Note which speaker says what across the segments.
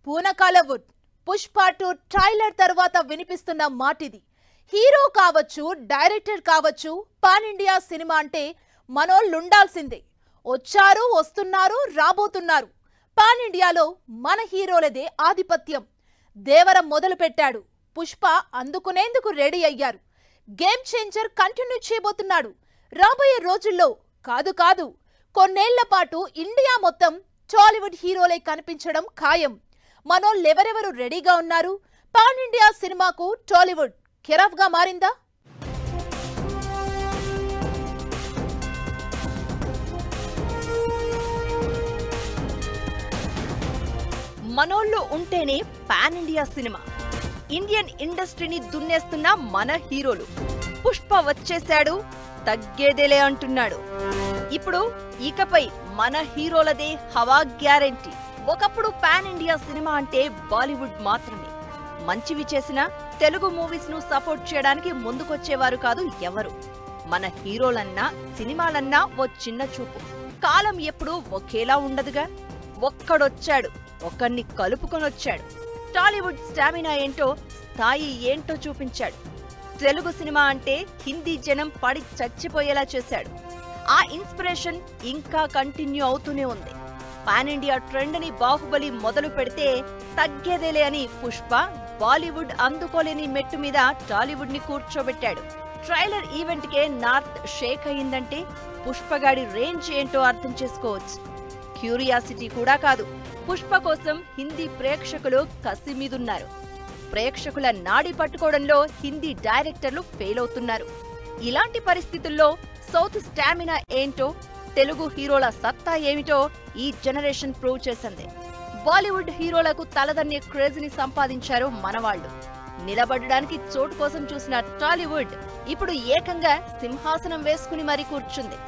Speaker 1: పూనకాలవుడ్ Pushpa 2 trailer తర్వాత వినిపిస్తున్న మాటిది. Hero కావచ్చు, డైరెక్టర్ కావచ్చు, పాన్ ఇండియా సినిమా అంటే మనోళ్ళుండాల్సిందే. వచ్చారు, వస్తున్నారు, రాబోతున్నారు. పాన్ ఇండియాలో మన హీరోలదే ఆధిపత్యం. దేవరం మొదలు పెట్టాడు, పుష్ప అందుకునేందుకు రెడీ అయ్యారు. గేమ్ చేంజర్ కంటిన్యూ చేయబోతున్నాడు. రాబోయే రోజుల్లో కాదు కొన్నేళ్ల పాటు ఇండియా మొత్తం టాలీవుడ్ హీరోలే కనిపించడం ఖాయం. మనోళ్ళెవరెవరు రెడీగా ఉన్నారు? పాన్ ఇండియా సినిమాకు టాలీవుడ్ కెరాఫ్ గా మారిందా?
Speaker 2: మనోళ్ళు ఉంటేనే పాన్ ఇండియా సినిమా. ఇండియన్ ఇండస్ట్రీని దున్నేస్తున్న మన హీరోలు. పుష్ప వచ్చేశాడు, తగ్గేదేలే అంటున్నాడు. ఇప్పుడు ఇకపై మన హీరోలదే హవా గ్యారెంటీ. ఒకప్పుడు పాన్ ఇండియా సినిమా అంటే బాలీవుడ్ మాత్రమే. మంచివి చేసినా తెలుగు మూవీస్ ను సపోర్ట్ చేయడానికి ముందుకొచ్చేవారు కాదు ఎవరు. మన హీరోలన్నా సినిమాలన్నా ఓ చిన్న చూపు. కాలం ఎప్పుడూ ఒకేలా ఉండదుగా. ఒక్కడొచ్చాడు, ఒకరిని కలుపుకొనొచ్చాడు. టాలీవుడ్ స్టామినా ఏంటో, స్థాయి ఏంటో చూపించాడు. తెలుగు సినిమా అంటే హిందీ జనం పడి చచ్చిపోయేలా చేశాడు. ఆ ఇన్స్పిరేషన్ ఇంకా కంటిన్యూ అవుతూనే ఉంది. పాన్ ఇండియా ట్రెండ్ ని బాహుబలి మొదలు పెడితే తగ్గేదేలే అని పుష్ప బాలీవుడ్ అందుకోలేని మెట్టు మీద టాలీవుడ్ ని కూర్చోబెట్టాడు. ట్రైలర్ ఈవెంట్ కే నార్త్ షేక్ అయిందంటే పుష్పగాడి రేంజ్ ఏంటో అర్థం చేసుకోవచ్చు. క్యూరియాసిటీ కూడా కాదు, పుష్ప కోసం హిందీ ప్రేక్షకులు కసి మీదున్నారు. ప్రేక్షకుల నాడి పట్టుకోవడంలో హిందీ డైరెక్టర్లు ఫెయిల్ అవుతున్నారు. ఇలాంటి పరిస్థితుల్లో సౌత్ స్టామినా ఏంటో, తెలుగు హీరోల సత్తా ఏమిటో ఈ జనరేషన్ ప్రూవ్ చేసింది. బాలీవుడ్ హీరోలకు తలదన్నే క్రేజ్ ని సంపాదించారు మనవాళ్లు. నిలబడడానికి చోటు కోసం చూసిన టాలీవుడ్ ఇప్పుడు ఏకంగా సింహాసనం వేసుకుని మరీ కూర్చుంది.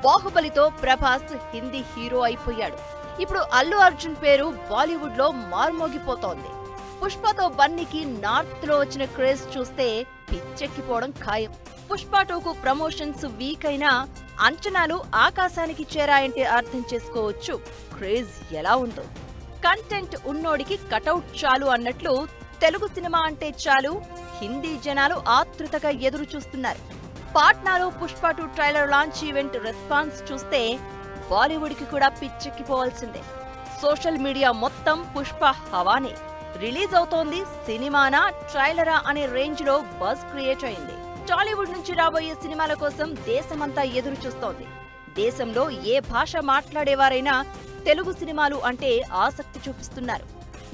Speaker 2: బాహుబలితో ప్రభాస్ హిందీ హీరో అయిపోయాడు. ఇప్పుడు అల్లు అర్జున్ పేరు బాలీవుడ్ లో మార్మోగిపోతోంది. పుష్పతో బన్నీకి నార్త్ లో వచ్చిన క్రేజ్ చూస్తే పిచ్చెక్కిపోవడం ఖాయం. పుష్ప 2కు ప్రమోషన్స్ వీక్ అయినా అంచనాలు ఆకాశానికి చేరాయంటే అర్థం చేసుకోవచ్చు క్రేజ్ ఎలా ఉందో. కంటెంట్ ఉన్నోడికి కటౌట్ చాలు అన్నట్లు తెలుగు సినిమా అంటే చాలు హిందీ జనాలు ఆతృతగా ఎదురు చూస్తున్నారు. పాట్నాలో Pushpa 2 trailer launch event response చూస్తే బాలీవుడ్ కి కూడా పిచ్చెక్కిపోవాల్సిందే. సోషల్ మీడియా మొత్తం పుష్ప హవానే. రిలీజ్ అవుతోంది సినిమానా ట్రైలరా అనే రేంజ్ లో బజ్ క్రియేట్ అయింది. టాలీవుడ్ నుంచి రాబోయే సినిమాల కోసం దేశమంతా ఎదురు చూస్తోంది. దేశంలో ఏ భాష మాట్లాడేవారైనా తెలుగు సినిమాలు అంటే ఆసక్తి చూపిస్తున్నారు.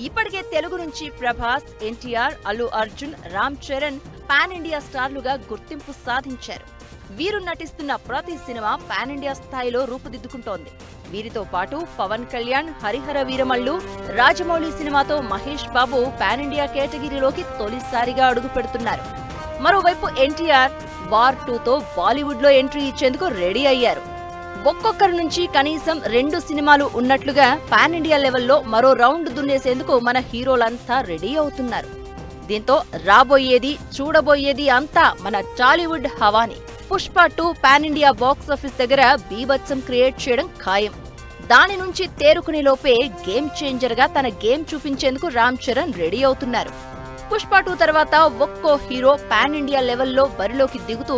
Speaker 2: ఇప్పటికే తెలుగు నుంచి ప్రభాస్, ఎన్టీఆర్, అల్లు అర్జున్, రామ్ చరణ్ పాన్ ఇండియా స్టార్లుగా గుర్తింపు సాధించారు. వీరు నటిస్తున్న ప్రతి సినిమా పాన్ ఇండియా స్థాయిలో రూపుదిద్దుకుంటోంది. వీరితో పాటు పవన్ కళ్యాణ్, హరిహర వీరమల్లు, రాజమౌళి సినిమాతో మహేష్ బాబు పాన్ ఇండియా కేటగిరీలోకి తొలిసారిగా అడుగు పెడుతున్నారు. మరోవైపు ఎన్టీఆర్ వార్ 2తో బాలీవుడ్ లో ఎంట్రీ ఇచ్చేందుకు రెడీ అయ్యారు. ఒక్కొక్కరి నుంచి కనీసం 2 సినిమాలు ఉన్నట్లుగా పాన్ ఇండియా లెవెల్లో మరో రౌండ్ దున్నేసేందుకు మన హీరోలంతా రెడీ అవుతున్నారు. దీంతో రాబోయేది, చూడబోయేది అంతా మన టాలీవుడ్ హవాని. పుష్ప 2 పాన్ ఇండియా బాక్సాఫీస్ దగ్గర బీభత్సం క్రియేట్ చేయడం ఖాయం. దాని నుంచి తేరుకునే లోపే గేమ్ చేంజర్ గా తన గేమ్ చూపించేందుకు రామ్ చరణ్ రెడీ అవుతున్నారు. పుష్ప 2 తర్వాత ఒక్కో హీరో పాన్ ఇండియా లెవెల్లో బరిలోకి దిగుతూ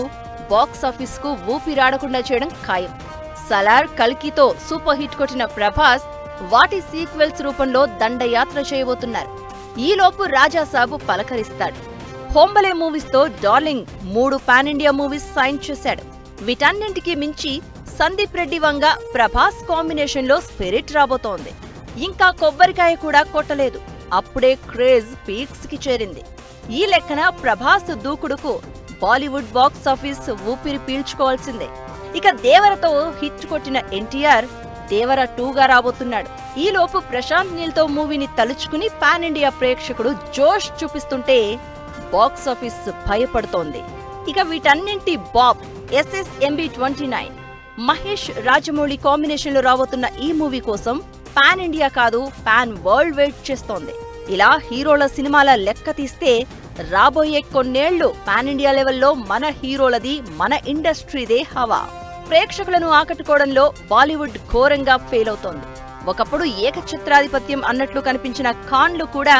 Speaker 2: బాక్సాఫీస్ కు ఊపిరాడకుండా చేయడం ఖాయం. సలార్, కల్కితో సూపర్ హిట్ కొట్టిన ప్రభాస్ వాటి సీక్వెల్స్ రూపంలో దండయాత్ర చేయబోతున్నారు. ఈలోపు రాజాసాబు పలకరిస్తాడు. హోంబలే మూవీస్ తో darling 3 pan India movies sign చేశాడు. వీటన్నింటికి మించి సందీప్ రెడ్డి వంగ ప్రభాస్ కాంబినేషన్ లో స్పిరిట్ రాబోతోంది. ఇంకా కొబ్బరికాయ కూడా కొట్టలేదు, అప్పుడే క్రేజ్ పీక్స్ కి చేరింది. ఈ లెక్కన ప్రభాస్ దూకుడుకు బాలీవుడ్ బాక్సాఫీస్ ఊపిరి పీల్చుకోవాల్సిందే. ఇక దేవరతో హిట్ కొట్టిన ఎన్టీఆర్ దేవర 2గా రాబోతున్నాడు. ఈలోపు ప్రశాంత్ నీల్ తో మూవీని తలుచుకుని పాన్ ఇండియా ప్రేక్షకుడు జోష్ చూపిస్తుంటే బాక్సాఫీస్ భయపడుతోంది. ఇక వీటన్నింటి Bob SSMB29 Mahesh, Rajamouli combination లో రాబోతున్న ఈ మూవీ కోసం పాన్ ఇండియా కాదు పాన్ వరల్డ్ వెయిట్ చేస్తోంది. ఇలా హీరోల సినిమాల లెక్క తీస్తే రాబోయే కొన్నేళ్లు పాన్ ఇండియా లెవెల్లో మన హీరోలది, మన ఇండస్ట్రీదే హవా. ప్రేక్షకులను ఆకట్టుకోవడంలో బాలీవుడ్ ఘోరంగా ఫెయిల్ అవుతోంది. ఒకప్పుడు ఏకఛత్రాధిపత్యం అన్నట్లు కనిపించిన ఖాన్లు కూడా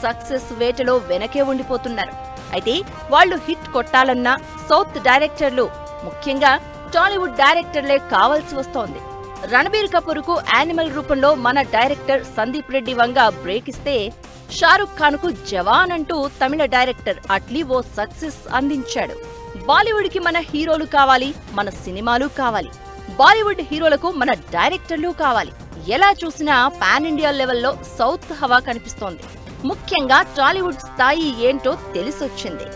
Speaker 2: సక్సెస్ వేటలో వెనకే ఉండిపోతున్నారు. అయితే వాళ్లు హిట్ కొట్టాలన్నా సౌత్ డైరెక్టర్లు, ముఖ్యంగా టాలీవుడ్ డైరెక్టర్లే కావాల్సి వస్తోంది. రణబీర్ కపూర్ కు యానిమల్ రూపంలో మన డైరెక్టర్ సందీప్ రెడ్డి వంగ బ్రేక్ ఇస్తే, షారుఖ్ ఖాన్ కు జవాన్ అంటూ తమిళ డైరెక్టర్ అట్లీ ఓ సక్సెస్ అందించాడు. బాలీవుడ్ కి మన హీరోలు కావాలి, మన సినిమాలు కావాలి. బాలీవుడ్ హీరోలకు మన డైరెక్టర్లు కావాలి. ఎలా చూసినా పాన్ ఇండియా లెవెల్లో సౌత్ హవా కనిపిస్తోంది. ముఖ్యంగా టాలీవుడ్ స్థాయి ఏంటో తెలిసొచ్చింది.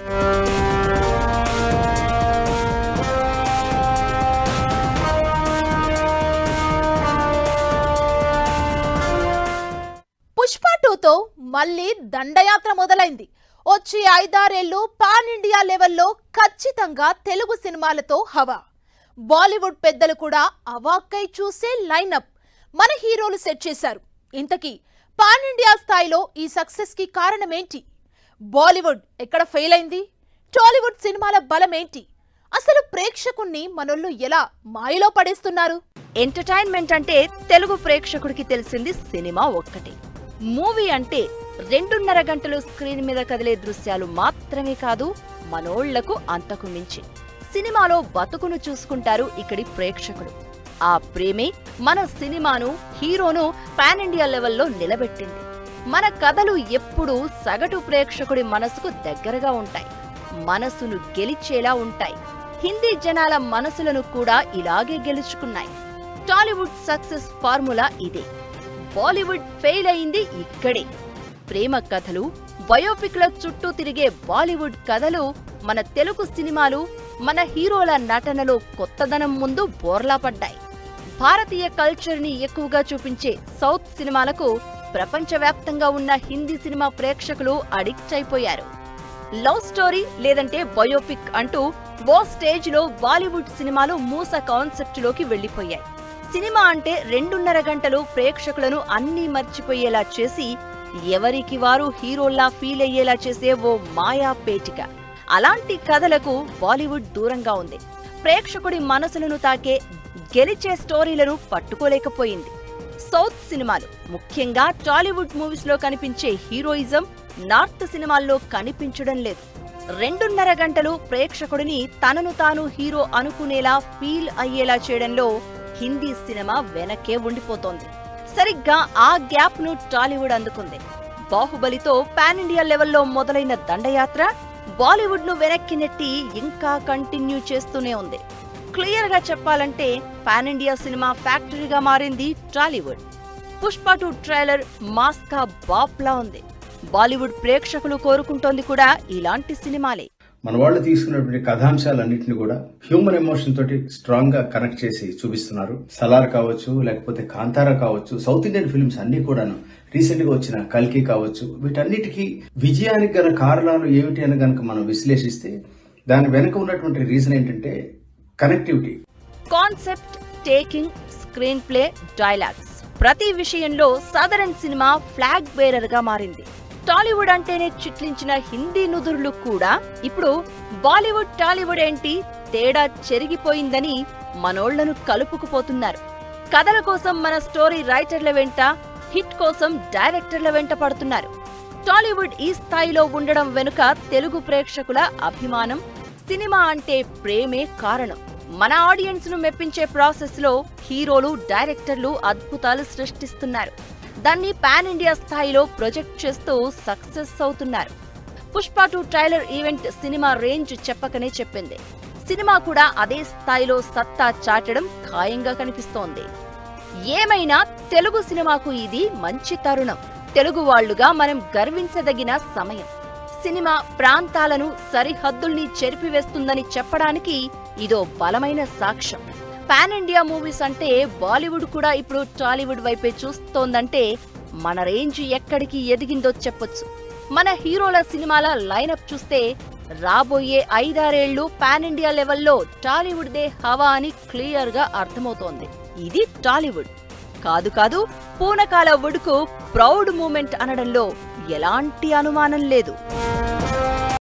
Speaker 1: పుష్ప 2తో మళ్లీ దండయాత్ర మొదలైంది. వచ్చి 5-6 ఏళ్లు పాన్ ఇండియా లెవెల్లో ఖచ్చితంగా తెలుగు సినిమాలతో హవా. బాలీవుడ్ పెద్దలు కూడా అవాక్కై చూసే లైనప్ మన హీరోలు సెట్ చేశారు. ఇంతకీ పాన్ ఇండియా స్థాయిలో ఈ సక్సెస్ కి కారణమేంటి? బాలీవుడ్ ఎక్కడ ఫెయిల్ అయింది? టాలీవుడ్ సినిమాల బలమేంటి? అసలు ప్రేక్షకుణ్ణి మనోళ్ళు ఎలా మాయలో పడేస్తున్నారు?
Speaker 2: ఎంటర్టైన్మెంట్ అంటే తెలుగు ప్రేక్షకుడికి తెలిసింది సినిమా ఒక్కటే. మూవీ అంటే 2.5 గంటలు స్క్రీన్ మీద కదిలే దృశ్యాలు మాత్రమే కాదు, మనోళ్లకు అంతకు మించి సినిమాలో బతుకును చూసుకుంటారు ఇక్కడి ప్రేక్షకుడు. ఆ ప్రేమే మన సినిమాను, హీరోను పాన్ ఇండియా లెవెల్లో నిలబెట్టింది. మన కథలు ఎప్పుడూ సగటు ప్రేక్షకుడి మనసుకు దగ్గరగా ఉంటాయి, మనసును గెలిచేలా ఉంటాయి. హిందీ జనాల మనసులను కూడా ఇలాగే గెలుచుకున్నాయి. టాలీవుడ్ సక్సెస్ ఫార్ములా ఇదే. బాలీవుడ్ ఫెయిల్ అయింది ఇక్కడే. ప్రేమ కథలు, బయోపిక్ల చుట్టూ తిరిగే బాలీవుడ్ కథలు మన తెలుగు సినిమాలు, మన హీరోల నటనలో కొత్తదనం ముందు బోర్లా పడ్డాయి. భారతీయ కల్చర్ని ఎక్కువగా చూపించే సౌత్ సినిమాలకు ప్రపంచవ్యాప్తంగా ఉన్న హిందీ సినిమా ప్రేక్షకులు అడిక్ట్ అయిపోయారు. లవ్ స్టోరీ లేదంటే బయోపిక్ అంటూ ఓ స్టేజ్లో బాలీవుడ్ సినిమాలు మూస కాన్సెప్ట్లోకి వెళ్లిపోయాయి. సినిమా అంటే 2.5 గంటలు ప్రేక్షకులను అన్నీ మర్చిపోయేలా చేసి, ఎవరికి వారు హీరోల్లా ఫీల్ అయ్యేలా చేసే ఓ మాయా పేటిక. అలాంటి కథలకు బాలీవుడ్ దూరంగా ఉంది. ప్రేక్షకుడి మనసులను తాకే, గెలిచే స్టోరీలను పట్టుకోలేకపోయింది. సౌత్ సినిమాలు, ముఖ్యంగా టాలీవుడ్ మూవీస్ లో కనిపించే హీరోయిజం నార్త్ సినిమాల్లో కనిపించడం లేదు. 2.5 గంటలు ప్రేక్షకుడిని తనను తాను హీరో అనుకునేలా ఫీల్ అయ్యేలా చేయడంలో హిందీ సినిమా వెనకే ఉండిపోతోంది. సరిగ్గా ఆ గ్యాప్ ను టాలీవుడ్ అందుకుంది. బాహుబలితో పాన్ ఇండియా లెవెల్లో మొదలైన దండయాత్ర బాలీవుడ్ ను వెనక్కి నెట్టి ఇంకా కంటిన్యూ చేస్తూనే ఉంది. క్లియర్ గా చెప్పాలంటే పాన్ ఇండియా సినిమా ఫ్యాక్టరీగా మారింది టాలీవుడ్. పుష్ప 2 ట్రైలర్ మాస్కా బాప్లా ఉంది. బాలీవుడ్ ప్రేక్షకులు కోరుకుంటోంది కూడా ఇలాంటి సినిమాలే.
Speaker 3: మన వాళ్ళు తీసుకున్నటువంటి కథాంశాలన్నింటినీ కూడా హ్యూమన్ ఎమోషన్ తోటి స్ట్రాంగ్ గా కనెక్ట్ చేసి చూపిస్తున్నారు. సలార్ కావచ్చు, లేకపోతే కాంతారా కావచ్చు, సౌత్ ఇండియన్ ఫిల్మ్స్ అన్ని కూడాను, రీసెంట్ గా వచ్చిన కల్కి కావచ్చు, వీటన్నిటికీ విజయానికి గల కారణాలు ఏమిటి అని గనక మనం విశ్లేషిస్తే దాని వెనుక ఉన్నటువంటి రీజన్ ఏంటంటే connectivity.
Speaker 2: Concept, taking, screen play, dialogues ప్రతి విషయంలో సదరన్ సినిమా ఫ్లాగ్ బేరర్ గా మారింది. టాలీవుడ్ అంటేనే చిట్లించిన హిందీ నుదురులు కూడా ఇప్పుడు బాలీవుడ్, టాలీవుడ్ ఏంటి తేడా చెరిగిపోయిందని మనోళ్లను కలుపుకుపోతున్నారు. కథల కోసం మన స్టోరీ రైటర్ల వెంట, హిట్ కోసం డైరెక్టర్ల వెంట పడుతున్నారు. టాలీవుడ్ ఈ స్థాయిలో ఉండడం వెనుక తెలుగు ప్రేక్షకుల అభిమానం, సినిమా అంటే ప్రేమే కారణం. మన ఆడియన్స్ ను మెప్పించే ప్రాసెస్ లో హీరోలు, డైరెక్టర్లు అద్భుతాలు సృష్టిస్తున్నారు. దాన్ని పాన్ ఇండియా స్థాయిలో ప్రొజెక్ట్ చేస్తూ సక్సెస్ అవుతున్నారు. Pushpa 2 trailer event cinema range చెప్పకనే చెప్పింది. సినిమా కూడా అదే స్థాయిలో సత్తా చాటడం ఖాయంగా కనిపిస్తోంది. ఏమైనా తెలుగు సినిమాకు ఇది మంచి తరుణం. తెలుగు వాళ్లుగా మనం గర్వించదగిన సమయం. సినిమా ప్రాంతాలను, సరిహద్దుల్ని చెరిపివేస్తుందని చెప్పడానికి ఇదో బలమైన సాక్ష్యం. పాన్ ఇండియా మూవీస్ అంటే బాలీవుడ్ కూడా ఇప్పుడు టాలీవుడ్ వైపే చూస్తోందంటే మన రేంజ్ ఎక్కడికి ఎదిగిందో చెప్పొచ్చు. మన హీరోల సినిమాల లైనప్ చూస్తే రాబోయే 5-6 ఏళ్లు పాన్ ఇండియా లెవెల్లో టాలీవుడ్ దే హవా అని క్లియర్ గా అర్థమవుతోంది. ఇది టాలీవుడ్ కాదు, పూనకాల వుడ్కు ప్రౌడ్ మూమెంట్ అనడంలో ఎలాంటి అనుమానం లేదు.